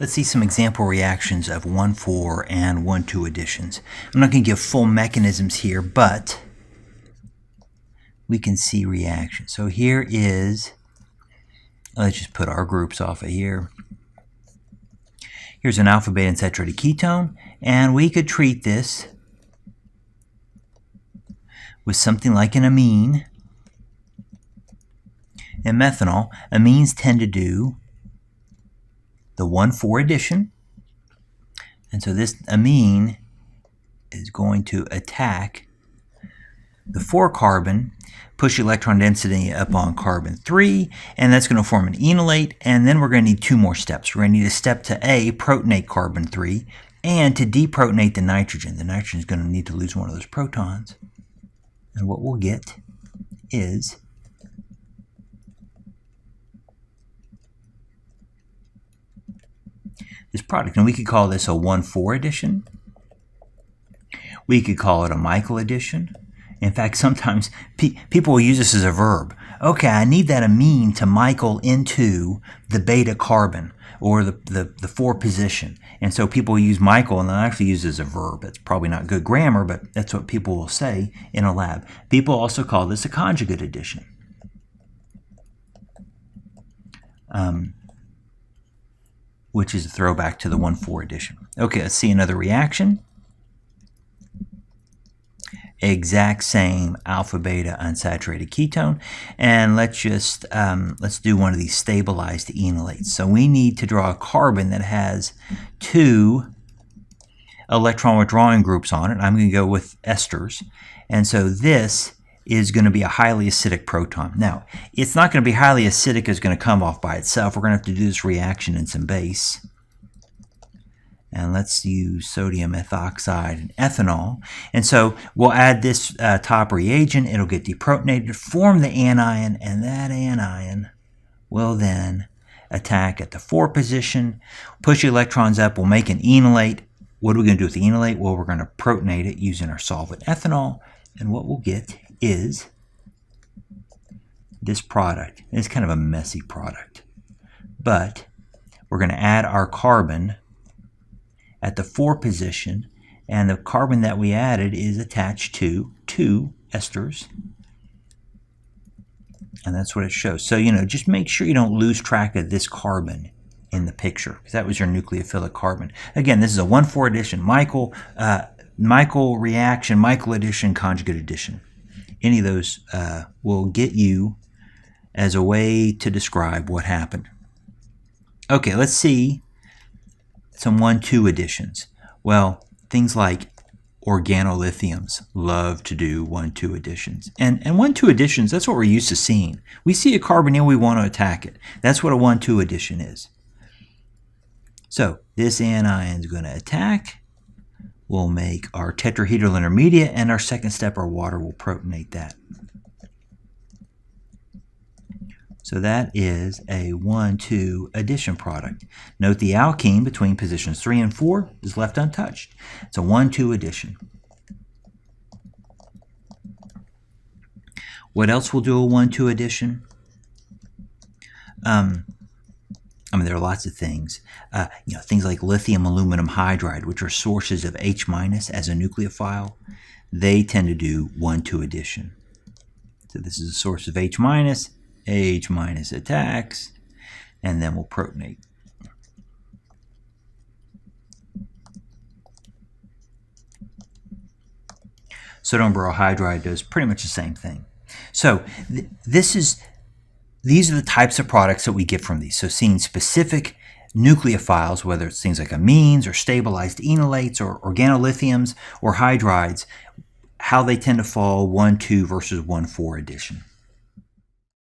Let's see some example reactions of 1,4 and 1,2 additions. I'm not going to give full mechanisms here, but we can see reactions. So here is, let's just put our groups off of here. Here's an alpha beta unsaturated ketone, and we could treat this with something like an amine. In methanol, amines tend to do the 1,4 addition, and so this amine is going to attack the 4-carbon, push electron density up on carbon 3, and that's going to form an enolate, and then we're going to need 2 more steps. We're going to need a step to A, protonate carbon 3, and to deprotonate the nitrogen. The nitrogen is going to need to lose one of those protons, and what we'll get is this product, and we could call this a 1,4 addition. We could call it a Michael addition. In fact, sometimes people will use this as a verb. Okay, I need that amine to Michael into the beta carbon or the 4 position. And so people use Michael and they'll actually use it as a verb. It's probably not good grammar, but that's what people will say in a lab. People also call this a conjugate addition. Which is a throwback to the 1,4 addition. Okay, let's see another reaction. Exact same alpha beta unsaturated ketone, and let's just let's do one of these stabilized enolates. So we need to draw a carbon that has 2 electron withdrawing groups on it. I'm going to go with esters, and so this is going to be a highly acidic proton. Now, it's not going to be highly acidic, it's going to come off by itself. We're going to have to do this reaction in some base. And let's use sodium ethoxide and ethanol. And so we'll add this top reagent. It'll get deprotonated, form the anion, and that anion will then attack at the 4 position, push electrons up, we'll make an enolate. What are we going to do with the enolate? Well, we're going to protonate it using our solvent ethanol. And what we'll get is this product. It's kind of a messy product, but we're going to add our carbon at the 4 position, and the carbon that we added is attached to 2 esters, and that's what it shows. So, just make sure you don't lose track of this carbon in the picture, because that was your nucleophilic carbon. Again, this is a 1,4 addition, Michael reaction, Michael addition, conjugate addition. Any of those will get you as a way to describe what happened. Okay, let's see some 1,2 additions. Well, things like organolithiums love to do 1,2 additions. And 1,2 additions, that's what we're used to seeing. We see a carbonyl, we want to attack it. That's what a 1,2 addition is. So this anion is going to attack. We'll make our tetrahedral intermediate, and our second step, our water, will protonate that. So that is a 1,2 addition product. Note the alkene between positions 3 and 4 is left untouched. It's a 1,2 addition. What else will do a 1,2 addition? There are lots of things. Things like lithium aluminum hydride, which are sources of H- as a nucleophile. They tend to do 1,2 addition. So this is a source of H-, H- attacks, and then we'll protonate. Sodium borohydride does pretty much the same thing. So these are the types of products that we get from these. So seeing specific nucleophiles, whether it's things like amines or stabilized enolates or organolithiums or hydrides, how they tend to fall 1,2 versus 1,4 addition.